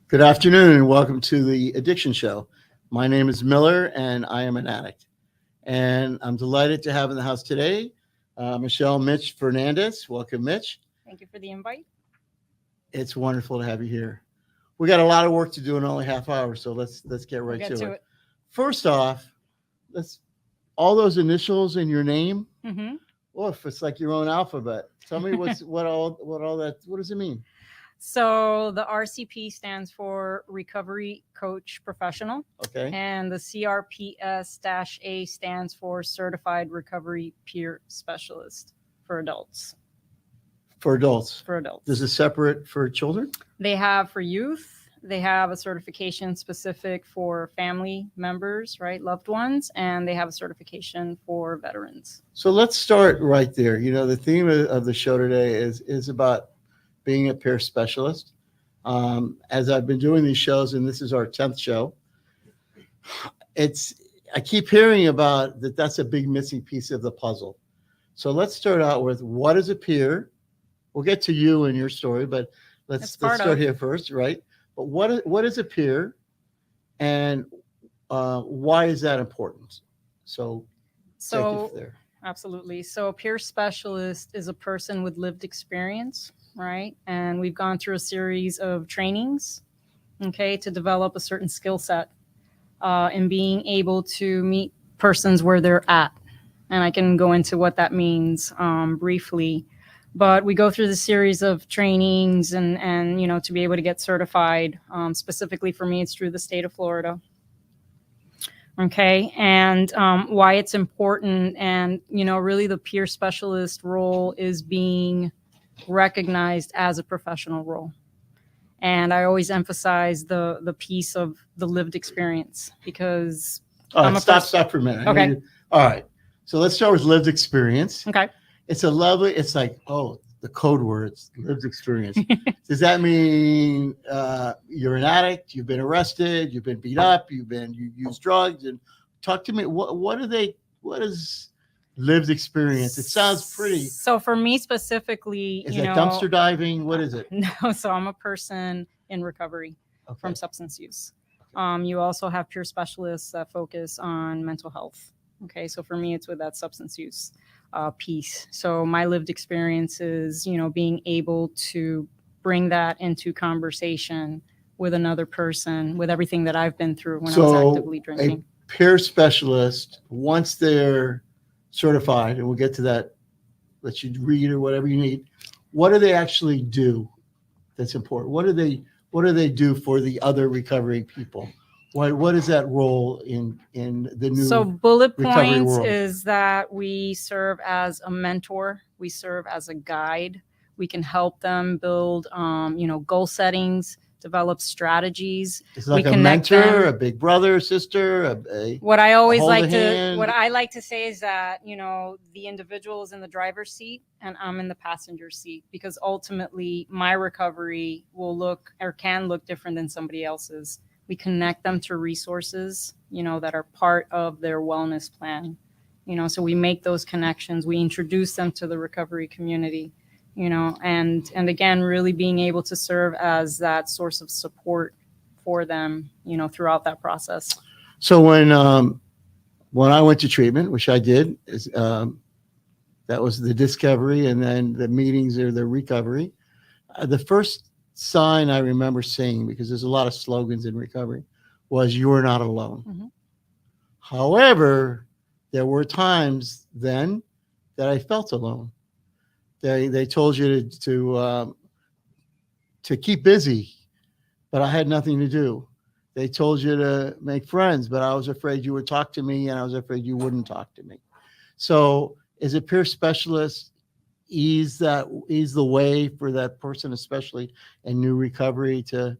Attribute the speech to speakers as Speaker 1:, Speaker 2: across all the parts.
Speaker 1: Good afternoon and welcome to the Addiction Show. My name is Miller and I am an addict. And I'm delighted to have in the house today Mich Fernandez. Welcome, Mich.
Speaker 2: Thank you for the invite.
Speaker 1: It's wonderful to have you here. We got a lot of work to do in only half hour, so let's get right to it. First off, all those initials in your name.
Speaker 2: Mm-hmm.
Speaker 1: Oof, it's like your own alphabet. Tell me what does it mean?
Speaker 2: So the RCP stands for Recovery Coach Professional.
Speaker 1: Okay.
Speaker 2: And the CRPS-A stands for Certified Recovery Peer Specialist for adults.
Speaker 1: For adults.
Speaker 2: For adults.
Speaker 1: Is it separate for children?
Speaker 2: They have for youth. They have a certification specific for family members, right, loved ones, and they have a certification for veterans.
Speaker 1: So let's start right there. You know, the theme of the show today is about being a peer specialist. As I've been doing these shows, and this is our 10th show, I keep hearing about that's a big missing piece of the puzzle. So let's start out with, what is a peer? We'll get to you and your story, but let's start here first, right? But what is a peer, and why is that important? So take it there.
Speaker 2: Absolutely. So a peer specialist is a person with lived experience, right? And we've gone through a series of trainings, okay, to develop a certain skill set in being able to meet persons where they're at. And I can go into what that means briefly. But we go through the series of trainings and you know, to be able to get certified. Specifically for me, it's through the state of Florida. Okay, and why it's important, and you know, really the peer specialist role is being recognized as a professional role. And I always emphasize the piece of the lived experience, because
Speaker 1: stop for a minute.
Speaker 2: Okay.
Speaker 1: All right. So let's start with lived experience.
Speaker 2: Okay.
Speaker 1: It's like, the code words, lived experience. Does that mean you're an addict, you've been arrested, you've been beat up, you use drugs? And talk to me, what is lived experience? It sounds pretty.
Speaker 2: So for me specifically,
Speaker 1: is it dumpster diving? What is it?
Speaker 2: No, so I'm a person in recovery from substance use. You also have peer specialists that focus on mental health. Okay, so for me, it's with that substance use piece. So my lived experience is, you know, being able to bring that into conversation with another person, with everything that I've been through when I was actively drinking.
Speaker 1: A peer specialist, once they're certified, and we'll get to that, let you read or whatever you need, what do they actually do that's important? What do they do for the other recovering people? What is that role in the new?
Speaker 2: So bullet points
Speaker 1: world?
Speaker 2: Is that we serve as a mentor, we serve as a guide. We can help them build, goal settings, develop strategies.
Speaker 1: It's like a mentor, a big brother, sister.
Speaker 2: What I like to say is that, you know, the individual is in the driver's seat and I'm in the passenger seat, because ultimately my recovery can look different than somebody else's. We connect them to resources, you know, that are part of their wellness plan, you know, so we make those connections. We introduce them to the recovery community, you know, and again, really being able to serve as that source of support for them, you know, throughout that process.
Speaker 1: So when I went to treatment, which I did, that was the discovery, and then the meetings or the recovery. The first sign I remember seeing, because there's a lot of slogans in recovery, was "You are not alone." Mm-hmm. However, there were times then that I felt alone. They told you to keep busy, but I had nothing to do. They told you to make friends, but I was afraid you would talk to me, and I was afraid you wouldn't talk to me. So, as a peer specialist, ease the way for that person, especially in new recovery, to say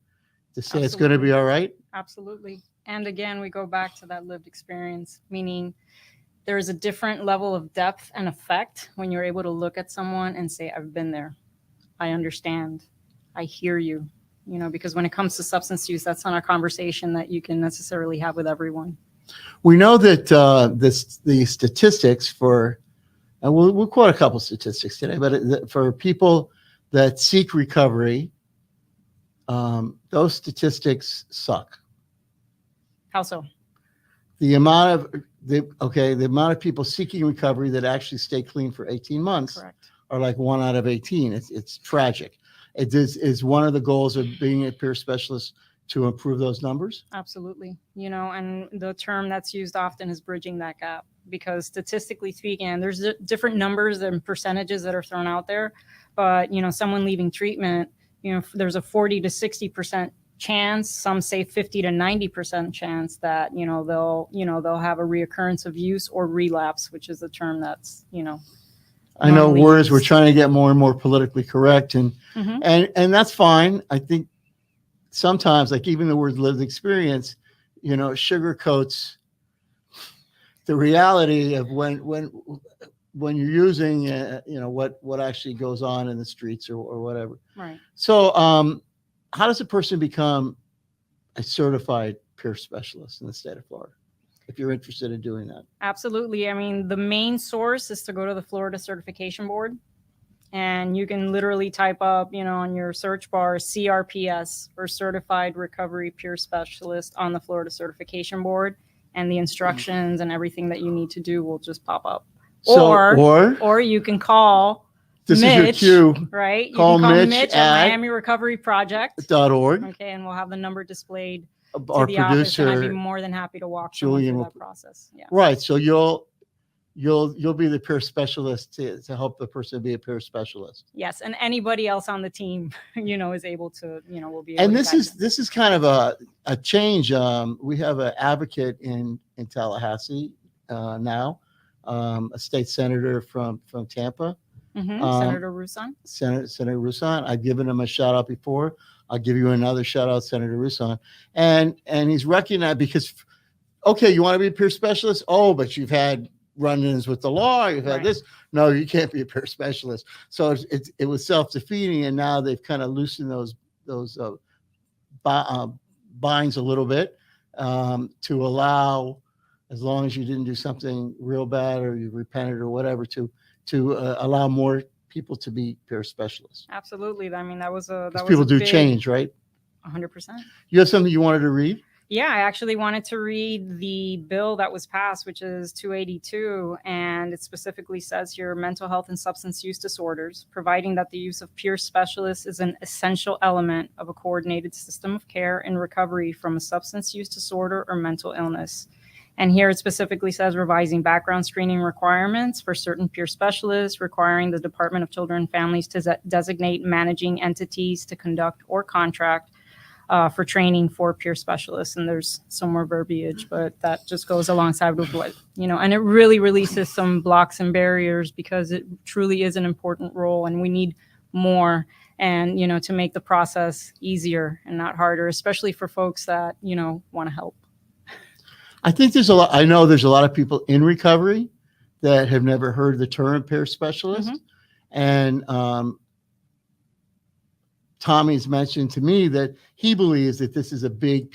Speaker 1: Absolutely. It's going to be all right?
Speaker 2: Absolutely. And again, we go back to that lived experience, meaning there is a different level of depth and effect when you're able to look at someone and say, I've been there. I understand. I hear you. You know, because when it comes to substance use, that's not a conversation that you can necessarily have with everyone.
Speaker 1: We know that the statistics for and we'll quote a couple statistics today, but for people that seek recovery, those statistics suck.
Speaker 2: How so?
Speaker 1: The amount of people seeking recovery that actually stay clean for 18 months
Speaker 2: Correct.
Speaker 1: are like 1 out of 18. It's tragic. It is one of the goals of being a peer specialist to improve those numbers.
Speaker 2: Absolutely. And the term that's used often is bridging that gap, because statistically speaking, there's different numbers and percentages that are thrown out there, but someone leaving treatment, there's a 40 to 60% chance, some say 50 to 90% chance that they'll have a reoccurrence of use or relapse, which is a term that's
Speaker 1: I know words
Speaker 2: used.
Speaker 1: we're trying to get more and more politically correct, and that's fine. I think sometimes, like even the word lived experience, sugarcoats the reality of when you're using what actually goes on in the streets or whatever.
Speaker 2: Right.
Speaker 1: So how does a person become a certified peer specialist in the state of Florida, if you're interested in doing that?
Speaker 2: Absolutely. I mean, the main source is to go to the Florida Certification Board, and you can literally type up, on your search bar, CRPS, or Certified Recovery Peer Specialist, on the Florida Certification Board, and the instructions and everything that you need to do will just pop up. Or you can call
Speaker 1: this
Speaker 2: Mich,
Speaker 1: is your cue.
Speaker 2: Right? You
Speaker 1: Call
Speaker 2: can call
Speaker 1: Mich
Speaker 2: Mich
Speaker 1: at
Speaker 2: at Miami Recovery Project.org. Okay, and we'll have the number displayed
Speaker 1: Our
Speaker 2: to the
Speaker 1: producer,
Speaker 2: office, and I'd be more than happy to walk someone through that process. Yeah.
Speaker 1: Right. So you'll be the peer specialist to help the person be a peer specialist.
Speaker 2: Yes, and anybody else on the team, is able to, will be.
Speaker 1: And this is kind of a change. We have an advocate in Tallahassee now, a state senator from Tampa.
Speaker 2: Senator Roussan.
Speaker 1: Senator Roussan. I've given him a shout out before. I'll give you another shout out, Senator Roussan. And he's recognized because, okay, you want to be a peer specialist? Oh, but you've had run-ins with the law. You've had this. No, you can't be a peer specialist. So it was self-defeating, and now they've kind of loosened those binds a little bit to allow, as long as you didn't do something real bad or you repented or whatever, to allow more people to be peer specialists.
Speaker 2: Absolutely. I mean, that was
Speaker 1: people do change, right?
Speaker 2: 100%.
Speaker 1: You have something you wanted to read?
Speaker 2: Yeah, I actually wanted to read the bill that was passed, which is 282, and it specifically says here, mental health and substance use disorders, providing that the use of peer specialists is an essential element of a coordinated system of care and recovery from a substance use disorder or mental illness. And here it specifically says revising background screening requirements for certain peer specialists, requiring the Department of Children and Families to designate managing entities to conduct or contract for training for peer specialists. And there's some more verbiage, but that just goes alongside with what, and it really releases some blocks and barriers, because it truly is an important role, and we need more, and, to make the process easier and not harder, especially for folks that, want to help.
Speaker 1: I think I know there's a lot of people in recovery that have never heard the term peer specialist. And Tommy's mentioned to me that he believes that this is a big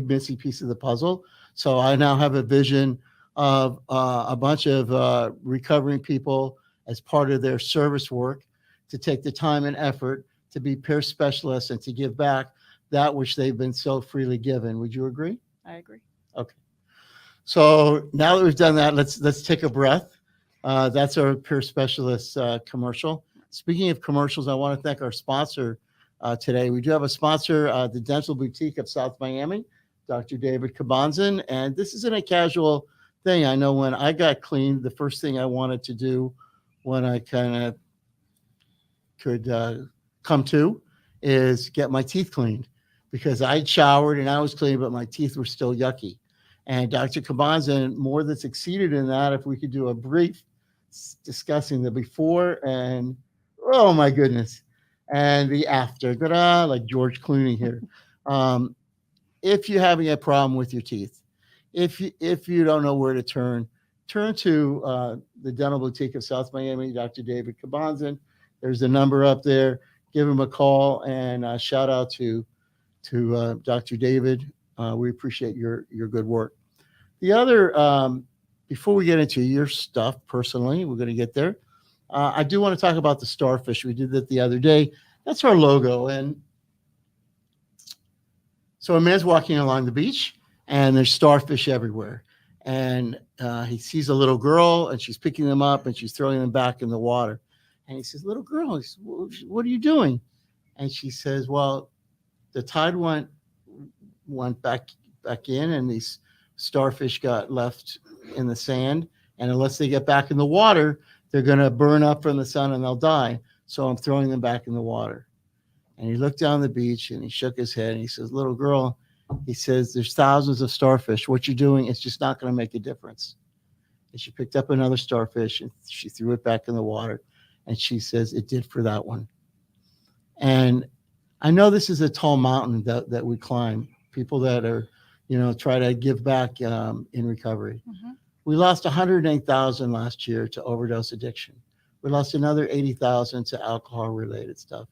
Speaker 1: missing piece of the puzzle. So I now have a vision of a bunch of recovering people as part of their service work to take the time and effort to be peer specialists and to give back that which they've been so freely given. Would you agree?
Speaker 2: I agree.
Speaker 1: Okay. So now that we've done that, let's take a breath. That's our peer specialist commercial. Speaking of commercials, I want to thank our sponsor today. We do have a sponsor, the Dental Boutique of South Miami, Dr. David Kabanzan. And this isn't a casual thing. I know when I got clean, the first thing I wanted to do when I kind of could come to is get my teeth cleaned, because I'd showered and I was clean, but my teeth were still yucky. And Dr. Kabanzan more than succeeded in that. If we could do a brief discussing the before and, oh my goodness, and the after, like George Clooney here. If you're having a problem with your teeth, if you don't know where to turn to the Dental Boutique of South Miami, Dr. David Kabanzan. There's a number up there. Give him a call, and shout out to Dr. David. We appreciate your good work. The other before we get into your stuff personally, we're going to get there. I do want to talk about the starfish. We did that the other day. That's our logo. And so a man's walking along the beach, and there's starfish everywhere. And he sees a little girl, and she's picking them up, and she's throwing them back in the water. And he says, little girl, he says, what are you doing? And she says, well, the tide went back in, and these starfish got left in the sand. And unless they get back in the water, they're going to burn up from the sun and they'll die. So I'm throwing them back in the water. And he looked down the beach and he shook his head and he says, little girl, he says, there's thousands of starfish. What you're doing is just not going to make a difference. And she picked up another starfish and she threw it back in the water. And she says, it did for that one. And I know this is a tall mountain that we climb, people that are, try to give back in recovery. Mm-hmm. We lost 108,000 last year to overdose addiction. We lost another 80,000 to alcohol-related stuff.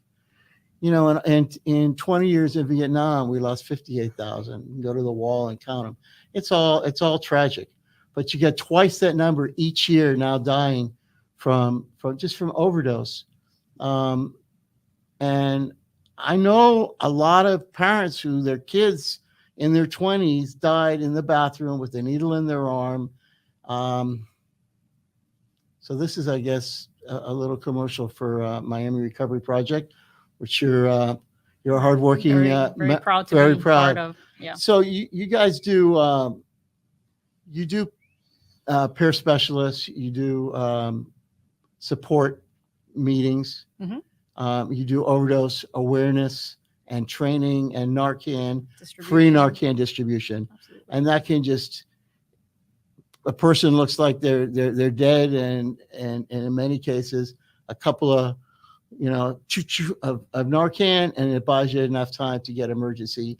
Speaker 1: And in 20 years in Vietnam, we lost 58,000. You can go to the wall and count them. It's all tragic. But you get twice that number each year now dying from overdose. And I know a lot of parents who their kids in their 20s died in the bathroom with a needle in their arm. So this is, I guess, a little commercial for Miami Recovery Project, which you're a hardworking,
Speaker 2: very proud to be part of. Yeah.
Speaker 1: So you guys do peer specialists, you do support meetings, mm-hmm. You do overdose awareness and training and Narcan, free Narcan distribution. Absolutely. And that can just, a person looks like they're dead, and in many cases, a couple of of Narcan, and it buys you enough time to get emergency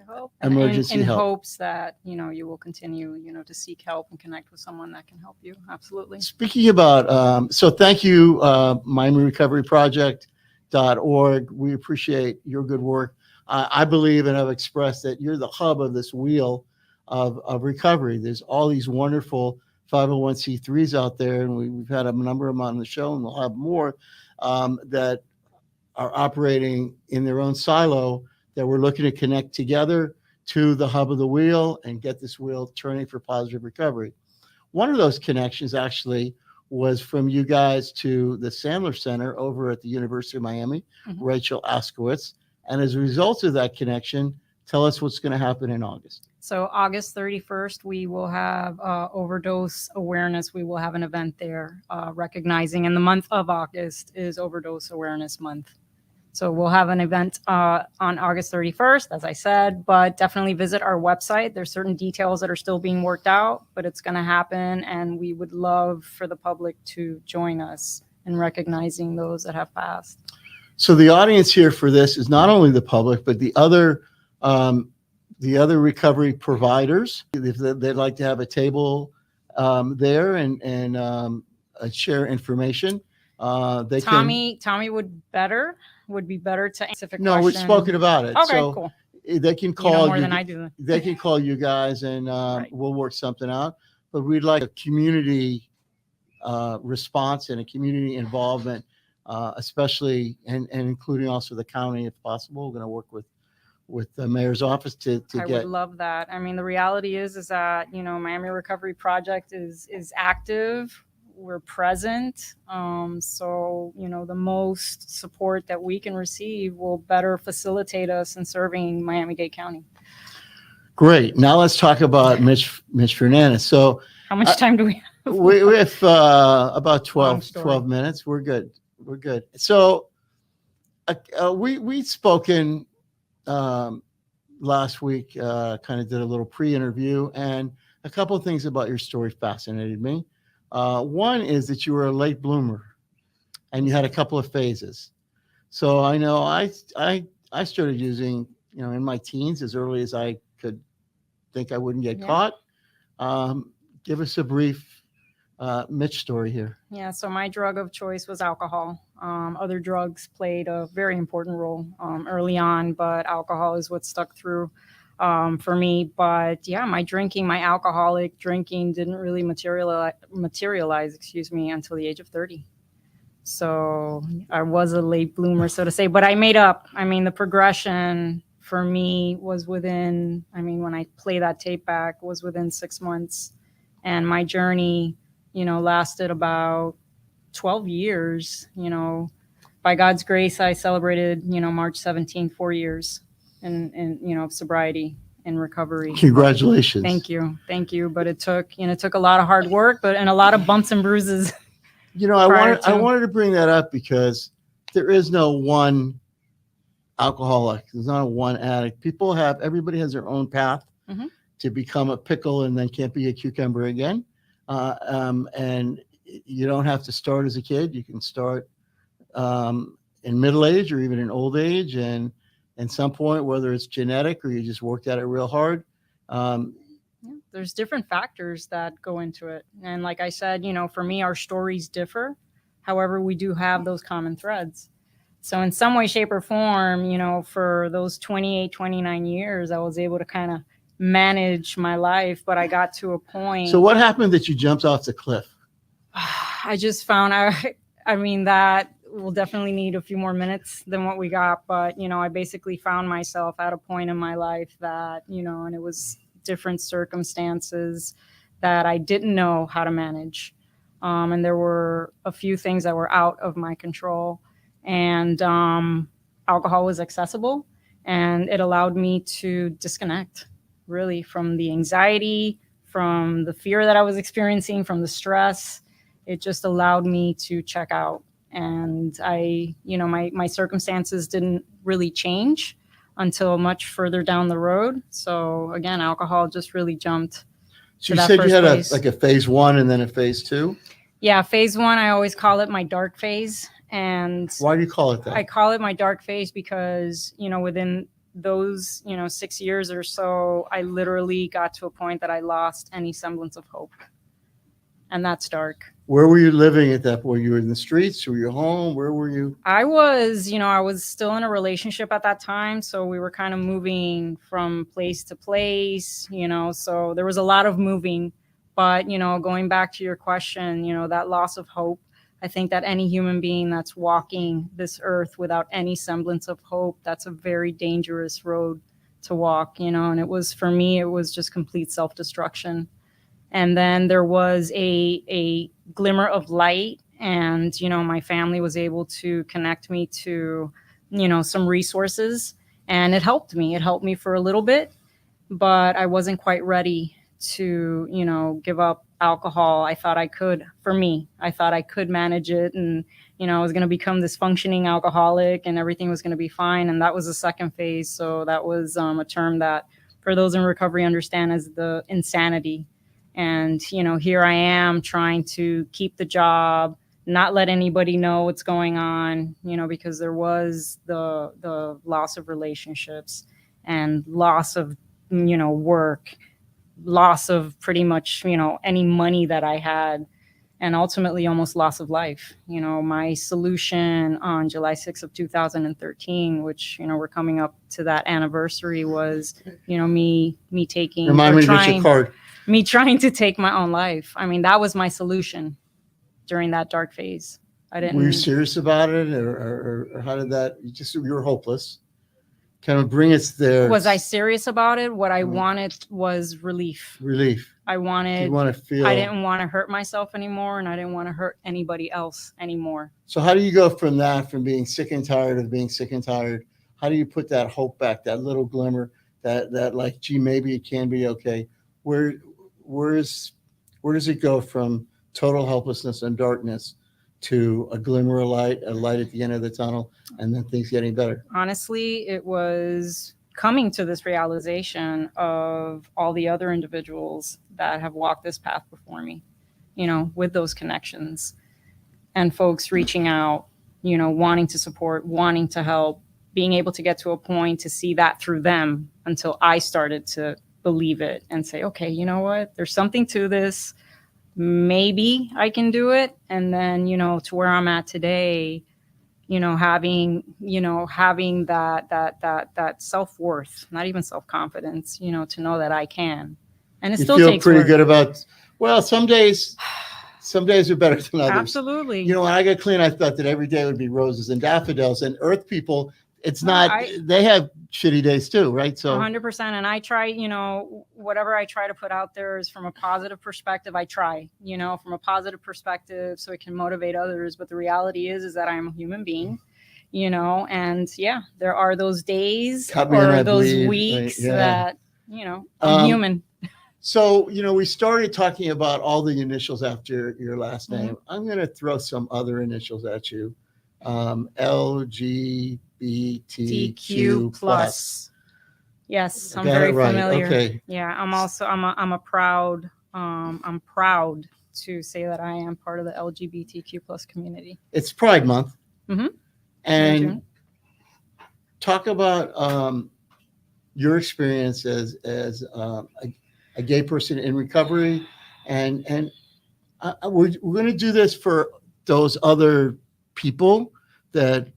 Speaker 2: help.
Speaker 1: Emergency
Speaker 2: in
Speaker 1: help.
Speaker 2: hopes that you will continue to seek help and connect with someone that can help you. Absolutely.
Speaker 1: Speaking about so thank you, Miami Recovery Project.org. We appreciate your good work. I believe and I've expressed that you're the hub of this wheel of recovery. There's all these wonderful 501c3s out there, and we've had a number of them on the show, and we'll have more that are operating in their own silo, that we're looking to connect together to the hub of the wheel and get this wheel turning for positive recovery. One of those connections actually was from you guys to the Sandler Center over at the University of Miami, mm-hmm. Rachel Askowitz. And as a result of that connection, tell us what's going to happen in August.
Speaker 2: So August 31st, we will have overdose awareness. We will have an event there recognizing, and the month of August is Overdose Awareness Month. So we'll have an event on August 31st, as I said, but definitely visit our website. There's certain details that are still being worked out, but it's going to happen, and we would love for the public to join us in recognizing those that have passed.
Speaker 1: So the audience here for this is not only the public, but the other recovery providers. If they'd like to have a table there and share information,
Speaker 2: Tommy would be better to answer specific
Speaker 1: No, we've spoken about it.
Speaker 2: Okay,
Speaker 1: so
Speaker 2: cool.
Speaker 1: They can call
Speaker 2: more than I do.
Speaker 1: They can call you guys, and
Speaker 2: Right.
Speaker 1: We'll work something out. But we'd like a community response and a community involvement, especially and including also the county if possible. We're going to work with the mayor's office to
Speaker 2: I would love that. I mean, the reality is that Miami Recovery Project is active. We're present. So the most support that we can receive will better facilitate us in serving Miami-Dade County.
Speaker 1: Great. Now let's talk about Mich Fernandez. So
Speaker 2: how much time do we have?
Speaker 1: We have about 12 minutes. We're good. So we'd spoken last week, kind of did a little pre-interview, and a couple of things about your story fascinated me. One is that you were a late bloomer and you had a couple of phases. So I know I started using, in my teens as early as I could think I wouldn't get caught. Give us a brief Mich story here.
Speaker 2: Yeah, so my drug of choice was alcohol. Other drugs played a very important role early on, but alcohol is what stuck through. for me. But yeah, my alcoholic drinking didn't really materialize, until the age of 30. So I was a late bloomer, so to say, but I made up. I mean, the progression for me was within, when I play that tape back, was within 6 months. And my journey, lasted about 12 years. By God's grace, I celebrated, March 17th, 4 years in sobriety and recovery.
Speaker 1: Congratulations.
Speaker 2: Thank you. But it took a lot of hard work, and a lot of bumps and bruises.
Speaker 1: I wanted to bring that up because there is no one alcoholic. There's not a one addict. Everybody has their own path to become a pickle and then can't be a cucumber again. And you don't have to start as a kid. You can start in middle age or even in old age. And at some point, whether it's genetic or you just worked at it real hard.
Speaker 2: There's different factors that go into it. And like I said, for me, our stories differ. However, we do have those common threads. So in some way, shape, or form, for those 28, 29 years, I was able to kind of manage my life. But I got to a point.
Speaker 1: So what happened that you jumped off the cliff?
Speaker 2: I just found that will definitely need a few more minutes than what we got. But, I basically found myself at a point in my life that, and it was different circumstances that I didn't know how to manage. And there were a few things that were out of my control. And alcohol was accessible, and it allowed me to disconnect really from the anxiety, from the fear that I was experiencing, from the stress. It just allowed me to check out. And my circumstances didn't really change until much further down the road. So again, alcohol just really jumped.
Speaker 1: So you said you had a phase 1 and then a phase 2?
Speaker 2: Yeah, phase 1, I always call it my dark phase. And
Speaker 1: why do you call it that?
Speaker 2: I call it my dark phase because, within those, 6 years or so, I literally got to a point that I lost any semblance of hope. And that's dark.
Speaker 1: Where were you living at that point? You were in the streets? Were you home? Where were you?
Speaker 2: I was still in a relationship at that time. So we were kind of moving from place to place, so there was a lot of moving. But, going back to your question, that loss of hope, I think that any human being that's walking this earth without any semblance of hope, that's a very dangerous road to walk, and it was, for me, it was just complete self-destruction. And then there was a glimmer of light, and, my family was able to connect me to, some resources, and it helped me. It helped me for a little bit, but I wasn't quite ready to, give up alcohol. I thought I could manage it, and, I was going to become this functioning alcoholic and everything was going to be fine. And that was the second phase. So that was a term that, for those in recovery, understand as the insanity. And, here I am trying to keep the job, not let anybody know what's going on, because there was the loss of relationships and loss of, work, loss of pretty much, any money that I had, and ultimately almost loss of life. My solution on July 6th of 2013, which, we're coming up to that anniversary, was, me taking,
Speaker 1: Remind me to get your card.
Speaker 2: Me trying to take my own life. That was my solution during that dark phase.
Speaker 1: Were you serious about it, or how did that? You were hopeless. Kind of bring us there.
Speaker 2: Was I serious about it? What I wanted was relief.
Speaker 1: Relief.
Speaker 2: I wanted.
Speaker 1: You want to feel.
Speaker 2: I didn't want to hurt myself anymore, and I didn't want to hurt anybody else anymore.
Speaker 1: So how do you go from that, from being sick and tired of being sick and tired? How do you put that hope back, that little glimmer, that like, gee, maybe it can be okay? Where does it go from total helplessness and darkness to a glimmer of light, a light at the end of the tunnel, and then things getting better?
Speaker 2: Honestly, it was coming to this realization of all the other individuals that have walked this path before me, with those connections, and folks reaching out, wanting to support, wanting to help, being able to get to a point to see that through them, until I started to believe it and say, okay, you know what, there's something to this. Maybe I can do it. And then, to where I'm at today, having that self-worth, not even self-confidence, to know that I can. And it
Speaker 1: You
Speaker 2: still
Speaker 1: feel
Speaker 2: takes
Speaker 1: pretty
Speaker 2: work.
Speaker 1: good about, well, some days are better than others.
Speaker 2: Absolutely.
Speaker 1: When I got clean, I thought that every day would be roses and daffodils, and earth people, it's not, they have shitty days too, right? So
Speaker 2: 100%. And I try, whatever I try to put out there is from a positive perspective. I try, from a positive perspective so it can motivate others. But the reality is that I'm a human being, and there are those days or those weeks that, I'm human.
Speaker 1: So, we started talking about all the initials after your last name. I'm going to throw some other initials at you. LGBTQ plus.
Speaker 2: Yes, I'm very familiar.
Speaker 1: Okay.
Speaker 2: Yeah, I'm proud to say that I am part of the LGBTQ plus community.
Speaker 1: It's Pride Month. And talk about your experience as a gay person in recovery, and we're going to do this for those other people that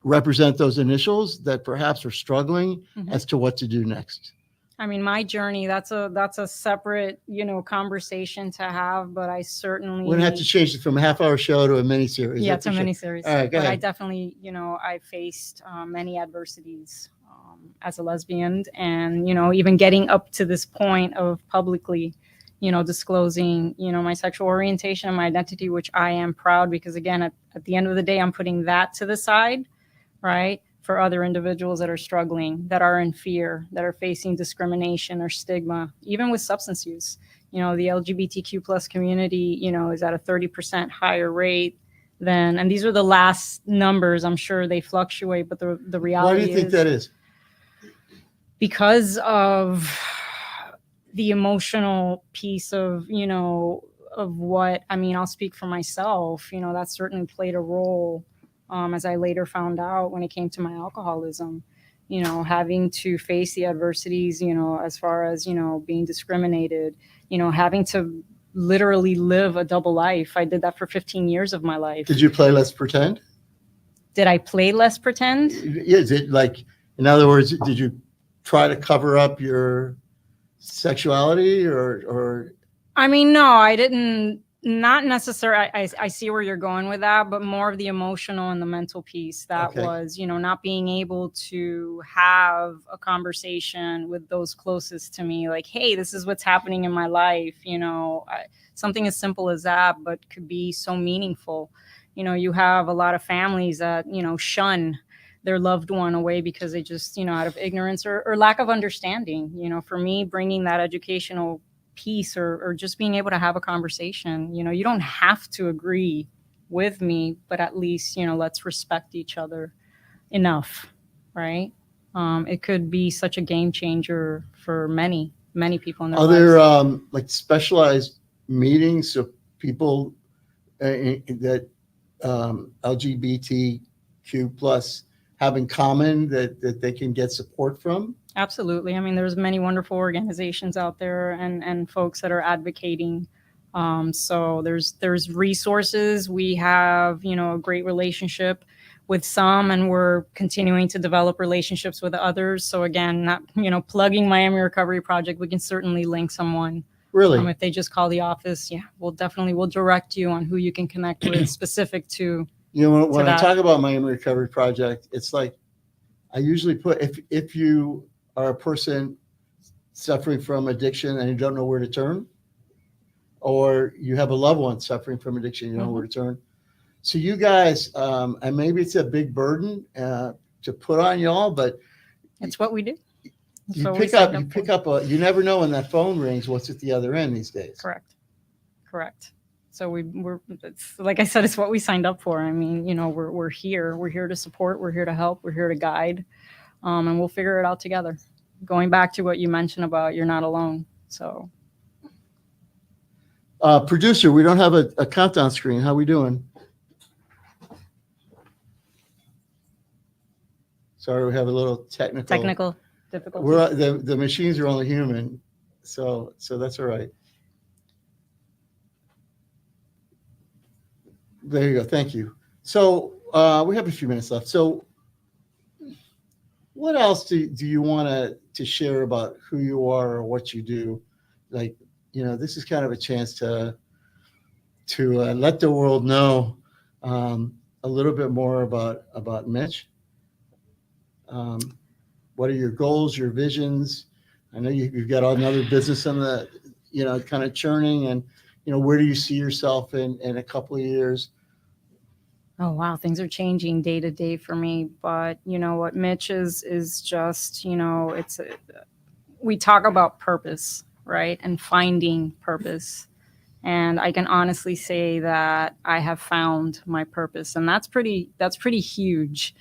Speaker 1: represent those initials that perhaps are struggling as to what to do next.
Speaker 2: I mean, my journey, that's a separate, conversation to have, but I certainly...
Speaker 1: We're going to have to change it from a half-hour show to a mini-series.
Speaker 2: Yeah, it's a mini-series.
Speaker 1: All right, go ahead.
Speaker 2: I definitely, I faced many adversities as a lesbian, and, even getting up to this point of publicly, disclosing, my sexual orientation and my identity, which I am proud, because again, at the end of the day, I'm putting that to the side, right? For other individuals that are struggling, that are in fear, that are facing discrimination or stigma, even with substance use. The LGBTQ plus community, is at a 30% higher rate than, and these are the last numbers. I'm sure they fluctuate, but the reality is...
Speaker 1: Why do you think that is?
Speaker 2: Because of the emotional piece of, of what, I'll speak for myself, that certainly played a role. As I later found out when it came to my alcoholism, having to face the adversities, as far as, being discriminated, having to literally live a double life. I did that for 15 years of my life.
Speaker 1: Did you play Let's Pretend? Did
Speaker 2: I play Let's Pretend?
Speaker 1: Is it like, in other words, did you try to cover up your sexuality or?
Speaker 2: No, I didn't. Not necessarily. I see where you're going with that, but more of the emotional and the mental piece that was, not being able to have a conversation with those closest to me. Like, hey, this is what's happening in my life. Something as simple as that, but could be so meaningful. You have a lot of families that, shun their loved one away because they just, out of ignorance or lack of understanding. For me, bringing that educational piece or just being able to have a conversation, you don't have to agree with me, but at least, let's respect each other enough, right? It could be such a game changer for many people in their lives.
Speaker 1: Are there like specialized meetings so people that LGBTQ plus have in common that they can get support from?
Speaker 2: Absolutely. There's many wonderful organizations out there and folks that are advocating. So there's resources. We have, a great relationship with some, and we're continuing to develop relationships with others. So again, not, plugging Miami Recovery Project, we can certainly link someone.
Speaker 1: Really?
Speaker 2: If they just call the office, we'll direct you on who you can connect with specific to.
Speaker 1: When I talk about Miami Recovery Project, it's like I usually put, if you are a person suffering from addiction and you don't know where to turn, or you have a loved one suffering from addiction, you don't know where to turn. So you guys, and maybe it's a big burden to put on y'all, but
Speaker 2: it's what we do.
Speaker 1: You pick up you never know when that phone rings, what's at the other end these days.
Speaker 2: Correct. So it's, like I said, it's what we signed up for. We're here. We're here to support. We're here to help. We're here to guide. And we'll figure it out together. Going back to what you mentioned about you're not alone. So,
Speaker 1: producer, we don't have a countdown screen. How we doing? Sorry, we have a little technical difficulty. The machines are only human, so that's all right. There you go. Thank you. So we have a few minutes left. So what else do you want to share about who you are or what you do? Like, this is kind of a chance to let the world know a little bit more about Mitch. Um, what are your goals, your visions? I know you've got another business on the, kind of churning, and where do you see yourself in a couple of years?
Speaker 2: Oh wow, things are changing day to day for me. But you know what, Mitch is just, we talk about purpose, right? And finding purpose. And I can honestly say that I have found my purpose, and that's pretty huge,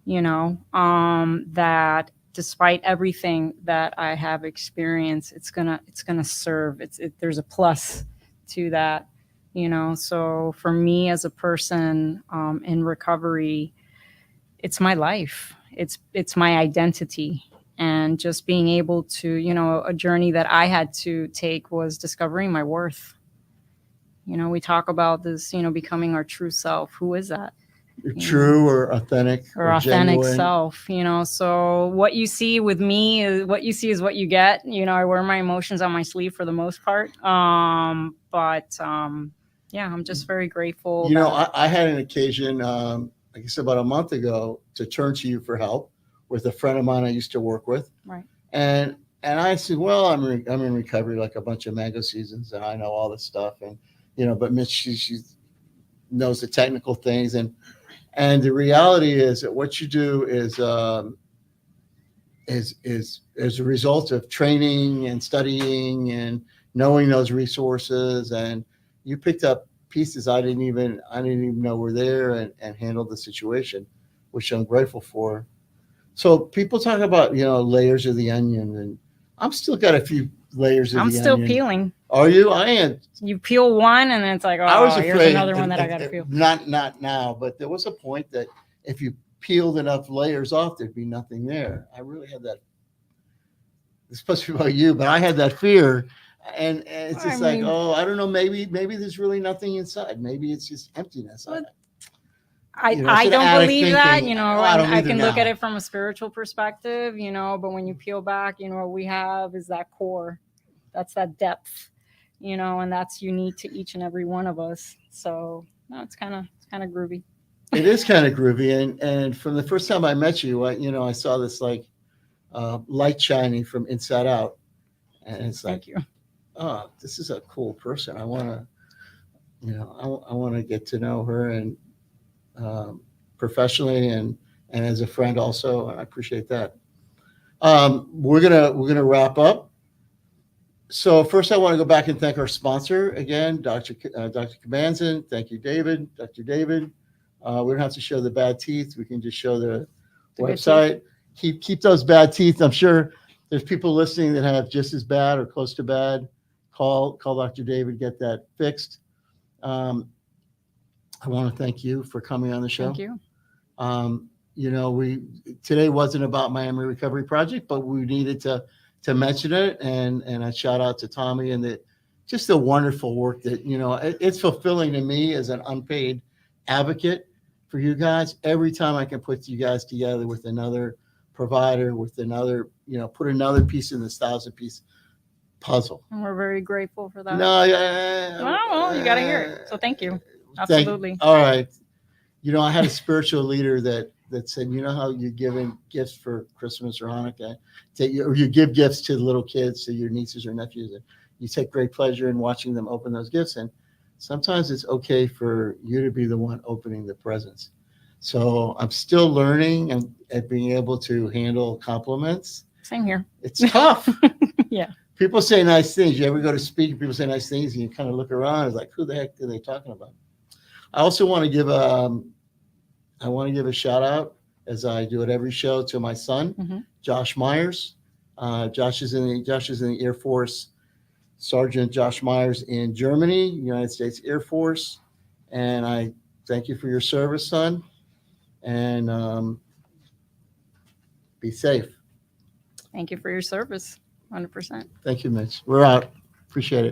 Speaker 2: that despite everything that I have experienced, it's gonna serve. There's a plus to that, So for me as a person in recovery, it's my life. It's my identity. And just being able to, a journey that I had to take was discovering my worth. We talk about this, becoming our true self. Who is that?
Speaker 1: True or authentic
Speaker 2: or authentic
Speaker 1: genuine.
Speaker 2: self, So what you see with me is what you see is what you get. I wear my emotions on my sleeve for the most part. Yeah, I'm just very grateful.
Speaker 1: I had an occasion, I guess about a month ago, to turn to you for help with a friend of mine I used to work with.
Speaker 2: Right.
Speaker 1: And I said, well, I'm in recovery like a bunch of mango seasons, and I know all this stuff, and but Mitch, she knows the technical things, and the reality is that what you do is a result of training and studying and knowing those resources, and you picked up pieces I didn't even know were there, and handled the situation, which I'm grateful for. So people talk about layers of the onion, and I'm still got a few layers of
Speaker 2: I'm
Speaker 1: the
Speaker 2: still
Speaker 1: onion.
Speaker 2: peeling.
Speaker 1: Are you? I am.
Speaker 2: You peel one, and then it's like, oh,
Speaker 1: I was afraid,
Speaker 2: here's another one that I got to peel.
Speaker 1: Not now, but there was a point that if you peeled enough layers off, there'd be nothing there. I really had that. It's supposed to be about you, but I had that fear, and it's just I don't know. Maybe there's really nothing inside. Maybe it's just emptiness.
Speaker 2: I don't believe that,
Speaker 1: I
Speaker 2: can look at it from a spiritual perspective, but when you peel back, what we have is that core, that's that depth, and that's unique to each and every one of us. So no, it's kind of groovy.
Speaker 1: It is kind of groovy. And from the first time I met you, I saw this like light shining from inside out. And it's like,
Speaker 2: thank you.
Speaker 1: Oh, this is a cool person. I want to, I want to get to know her, and professionally and as a friend also. I appreciate that. We're gonna wrap up. So first, I want to go back and thank our sponsor again, Dr. Kabanzan. Thank you, David. Dr. David. We don't have to show the bad teeth. We can just show the website. Keep those bad teeth. I'm sure there's people listening that have just as bad or close to bad. Call Dr. David. Get that fixed. I want to thank you for coming on the show.
Speaker 2: Thank you.
Speaker 1: Today wasn't about Miami Recovery Project, but we needed to mention it, and I shout out to Tommy and just the wonderful work that it's fulfilling to me as an unpaid advocate for you guys. Every time I can put you guys together with another provider, with another, put another piece in this 1,000-piece puzzle.
Speaker 2: And we're very grateful for that.
Speaker 1: No,
Speaker 2: well, you got to hear it. So thank you. Absolutely.
Speaker 1: All right. I had a spiritual leader that said, how you're giving gifts for Christmas or Hanukkah, or you give gifts to little kids, to your nieces or nephews, and you take great pleasure in watching them open those gifts. And sometimes it's okay for you to be the one opening the presents. So I'm still learning and at being able to handle compliments.
Speaker 2: Same here.
Speaker 1: It's tough.
Speaker 2: Yeah.
Speaker 1: People say nice things. You ever go to speak, people say nice things, and you kind of look around. It's like, who the heck are they talking about? I also want to give a shout out, as I do at every show, to my son, Josh Myers. Josh is in the Air Force. Sergeant Josh Myers in Germany, United States Air Force. And I thank you for your service, son. And be safe.
Speaker 2: Thank you for your service. 100%.
Speaker 1: Thank you, Mitch. We're out. Appreciate it.